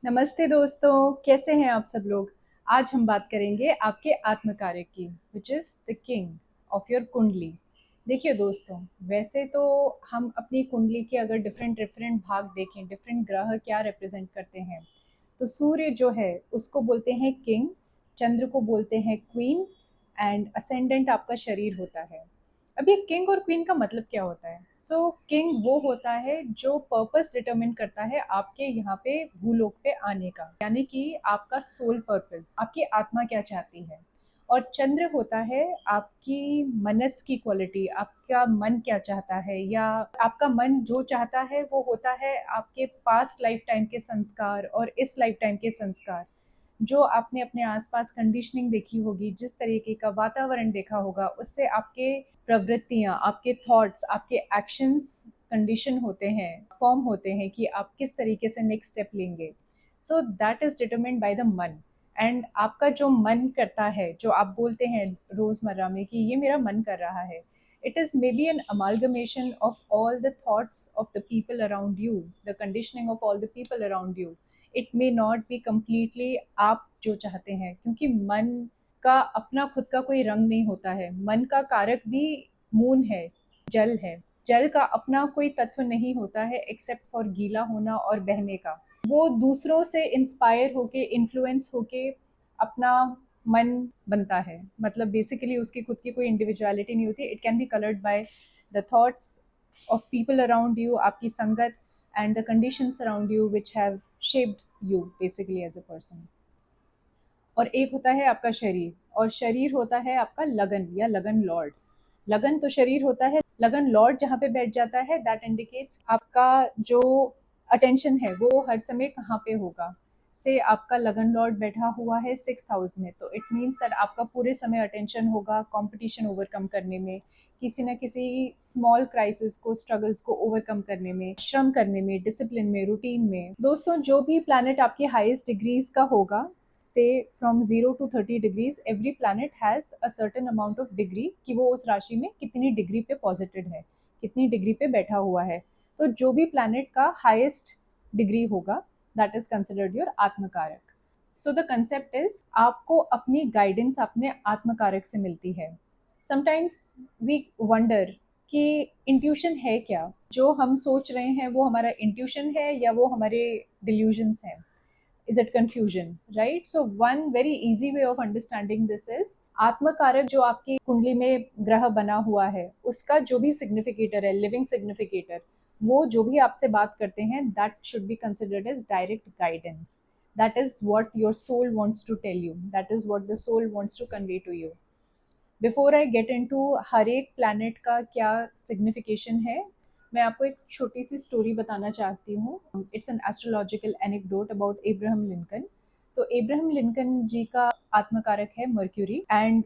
नमस्ते दोस्तों, कैसे हैं आप सब लोग। आज हम बात करेंगे आपके आत्मकार्य की, which is the king of your कुंडली। देखिए दोस्तों, वैसे तो हम अपनी कुंडली के अगर डिफरेंट डिफरेंट भाग देखें, डिफरेंट ग्रह क्या रिप्रेजेंट करते हैं, तो सूर्य जो है उसको बोलते हैं किंग, चंद्र को बोलते हैं क्वीन, एंड असेंडेंट आपका शरीर होता है। अब ये किंग और क्वीन का मतलब क्या होता है? सो किंग वो होता है जो पर्पस डिटरमिन करता है आपके यहाँ पे भूलोक पे आने का, यानी कि आपका सोल पर्पस, आपकी आत्मा क्या चाहती है। और चंद्र होता है आपकी मनस की क्वालिटी, आपका मन क्या चाहता है, या आपका मन जो चाहता है वो होता है आपके पास्ट लाइफ टाइम के संस्कार और इस लाइफ टाइम के संस्कार। जो आपने अपने आसपास कंडीशनिंग देखी होगी, जिस तरीके का वातावरण देखा होगा, उससे आपके प्रवृत्तियाँ, आपके थॉट्स, आपके एक्शंस कंडीशन होते हैं, फॉर्म होते हैं कि आप किस तरीके से नेक्स्ट स्टेप लेंगे। So that is determined by the मन। एंड आपका जो मन करता है, जो आप बोलते हैं रोजमर्रा में कि ये मेरा मन कर रहा है, it is maybe an amalgamation of all the thoughts of the people around you, the conditioning of all the people around you. It may not be completely आप जो चाहते हैं, क्योंकि मन का अपना खुद का कोई रंग नहीं होता है। मन का कारक भी मून है, जल है। जल का अपना कोई तत्व नहीं होता है एक्सेप्ट फॉर गीला होना और बहने का। वो दूसरों से इंस्पायर होके, इन्फ्लुएंस होके अपना मन बनता है। मतलब बेसिकली उसकी खुद की कोई इंडिविजुअलिटी नहीं होती। It can be coloured by the thoughts of people around you, आपकी संगत, and the conditions around you which have shaped you basically as a person. और एक होता है आपका शरीर, और शरीर होता है आपका लगन या लगन लॉर्ड। लगन तो शरीर होता है, लगन लॉर्ड जहाँ पे बैठ जाता है, दैट इंडिकेट्स आपका जो अटेंशन है वो हर समय कहाँ पे होगा। से आपका लगन लॉर्ड बैठा हुआ है 6th हाउस में, तो इट मीन्स दैट आपका पूरे समय अटेंशन होगा कंपटीशन ओवरकम करने में, किसी न किसी स्मॉल क्राइसिस को, स्ट्रगल्स को ओवरकम करने में, श्रम करने में, डिसिप्लिन में, रूटीन में। दोस्तों, जो भी प्लैनेट आपकी हाईएस्ट डिग्रीज का होगा, से from 0 to 30 degrees, every planet has a certain amount of degree कि वो उस राशि में कितनी डिग्री पे पॉजिटेड है, कितनी डिग्री पे बैठा हुआ है। तो जो भी प्लैनेट का हाईएस्ट डिग्री होगा, that is considered your atmakaraka. So the concept is, आपको अपनी गाइडेंस अपने आत्मकारक से मिलती है। समटाइम्स वी वंडर कि इंट्यूशन है क्या, जो हम सोच रहे हैं वो हमारा इंट्यूशन है या वो हमारे डिल्यूजन्स हैं। Is it confusion, right? So one very easy way of understanding this is, आत्मकारक जो आपकी कुंडली में ग्रह बना हुआ है, उसका जो भी सिग्निफिकेटर है, लिविंग सिग्निफिकेटर, वो जो भी आपसे बात करते हैं, that should be considered as direct guidance. That is what your soul wants to tell you, that is what the soul wants to convey to you. Before I get in to her एक planet का क्या signification है, मैं आपको एक छोटी सी story बताना चाहती हूँ। It's an astrological anecdote about Abraham Lincoln. तो एब्राहम लिंकन जी का आत्मकारक है मर्क्यूरी, एंड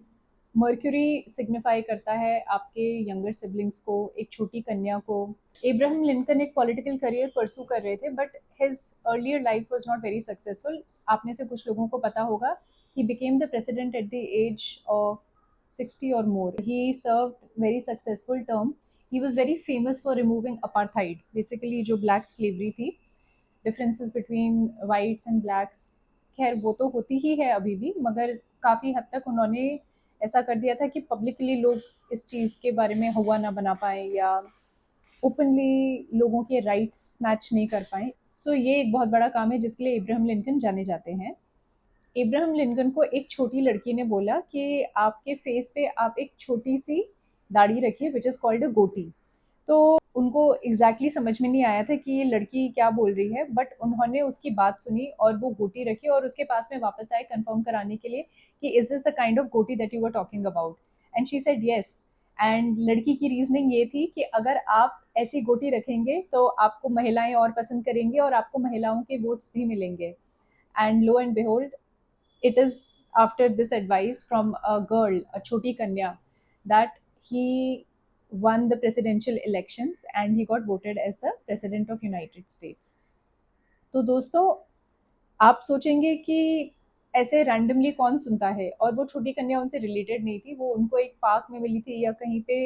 मर्क्यूरी सिग्निफाई करता है आपके यंगर सिबलिंग्स को, एक छोटी कन्या को। एब्राहम लिंकन एक पॉलिटिकल करियर परसू कर रहे थे, but his earlier life was not very successful. आप में से कुछ लोगों को पता होगा, he became the president at the age of 60 or more. He served very successful term. He was very famous for removing apartheid, basically जो black slavery थी, differences between whites and blacks। खैर वो तो होती ही है अभी भी, मगर काफ़ी हद तक उन्होंने ऐसा कर दिया था कि पब्लिकली लोग इस चीज़ के बारे में हुआ ना बना पाए, या ओपनली लोगों के राइट्स स्नैच नहीं कर पाए। सो ये एक बहुत बड़ा काम है जिसके लिए इब्राहिम लिंकन जाने जाते हैं। इब्राहिम लिंकन को एक छोटी लड़की ने बोला कि आपके फेस पे आप एक छोटी सी दाढ़ी रखिए, विच इज़ कॉल्ड अ गोटी। तो उनको एग्जैक्टली समझ में नहीं आया था कि ये लड़की क्या बोल रही है, बट उन्होंने उसकी बात सुनी और वो गोटी रखी और उसके पास में वापस आए कंफर्म कराने के लिए कि is this the kind of गोटी that you were talking about. And she said yes. एंड लड़की की रीजनिंग ये थी कि अगर आप ऐसी गोटी रखेंगे तो आपको महिलाएं और पसंद करेंगी और आपको महिलाओं के वोट्स भी मिलेंगे। And low and behold, it is after this advice from a girl, a choti kanya, that he won the presidential elections and he got voted as the president of United States। तो दोस्तों, आप सोचेंगे कि ऐसे randomly कौन सुनता है, और वो छोटी कन्या उनसे रिलेटेड नहीं थी, वो उनको एक पार्क में मिली थी या कहीं पे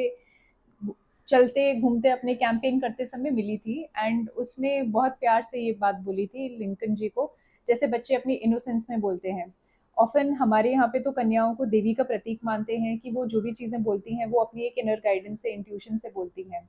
चलते घूमते अपने कैंपेन करते समय मिली थी। एंड उसने बहुत प्यार से ये बात बोली थी लिंकन जी को जैसे बच्चे अपनी इनोसेंस में बोलते हैं। ऑफन हमारे यहाँ पे तो कन्याओं को देवी का प्रतीक मानते हैं कि वो जो भी चीज़ें बोलती हैं वो अपनी एक इनर गाइडेंस से, इंट्यूशन से बोलती हैं,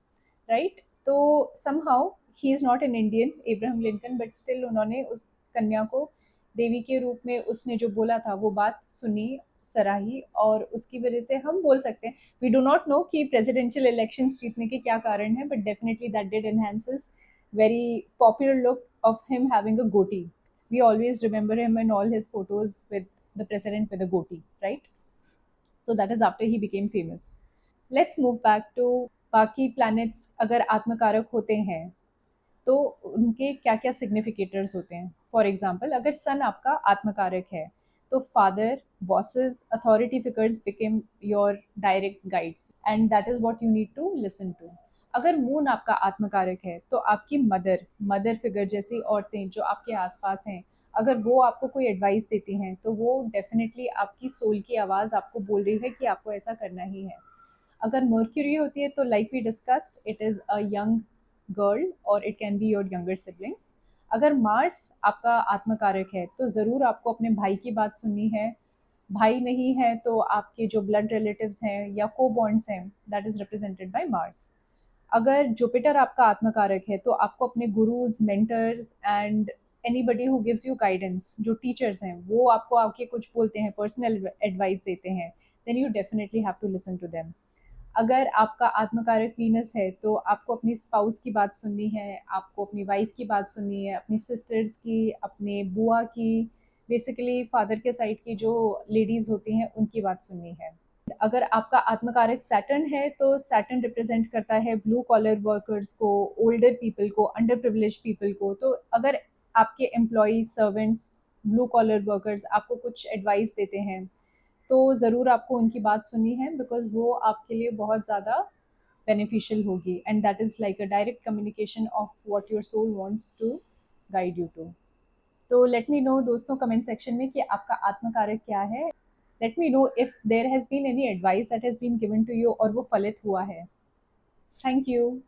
राइट? तो somehow he is not an Indian Abraham Lincoln, but still उन्होंने उस कन्या को देवी के रूप में, उसने जो बोला था वो बात सुनी, सराही, और उसकी वजह से हम बोल सकते हैं, वी डू नॉट नो कि प्रेसिडेंशियल इलेक्शंस जीतने के क्या कारण है, but definitely that did enhance very popular look of him having a goatee. We always remember him in all his photos with the president with a goatee, right? So that is after he became famous. Let's move back to बाकी planets अगर आत्मकारक होते हैं तो उनके क्या क्या सिग्निफिकेटर्स होते हैं। फॉर एग्जाम्पल अगर सन आपका आत्मकारक है तो father, bosses, authority figures became your direct guides and that is what you need to listen to. अगर मून आपका आत्मकारक है तो आपकी मदर, मदर फिगर जैसी औरतें जो आपके आसपास हैं, अगर वो आपको कोई एडवाइस देती हैं तो वो डेफिनेटली आपकी सोल की आवाज़ आपको बोल रही है कि आपको ऐसा करना ही है। अगर मर्क्यूरी होती है तो like we discussed it is a young girl और it can be your younger siblings. अगर मार्स आपका आत्मकारक है तो ज़रूर आपको अपने भाई की बात सुननी है। भाई नहीं है तो आपके जो ब्लड रिलेटिव्स हैं या को बॉन्ड्स हैं, that is represented by Mars. अगर जुपिटर आपका आत्मकारक है तो आपको अपने gurus, mentors and anybody who gives you guidance, जो टीचर्स हैं वो आपको आके कुछ बोलते हैं, पर्सनल एडवाइस देते हैं, then you definitely have to listen to them. अगर आपका आत्मकारक वीनस है तो आपको अपनी स्पाउस की बात सुननी है, आपको अपनी वाइफ की बात सुननी है, अपनी सिस्टर्स की, अपने बुआ की, बेसिकली फादर के साइड की जो लेडीज़ होती हैं उनकी बात सुननी है। अगर आपका आत्मकारक सैटर्न है तो सैटर्न रिप्रेजेंट करता है ब्लू कॉलर वर्कर्स को, ओल्डर पीपल को, अंडर प्रिविलेज पीपल को। तो अगर आपके employees, servants, blue collar workers आपको कुछ एडवाइस देते हैं तो ज़रूर आपको उनकी बात सुननी है, बिकॉज वो आपके लिए बहुत ज़्यादा बेनिफिशियल होगी and that is like a direct communication of what your soul wants to guide you to. तो लेट मी नो दोस्तों कमेंट सेक्शन में कि आपका आत्मकारक क्या है। Let me know if there has been any advice that has been given to you और वो फलित हुआ है। Thank you.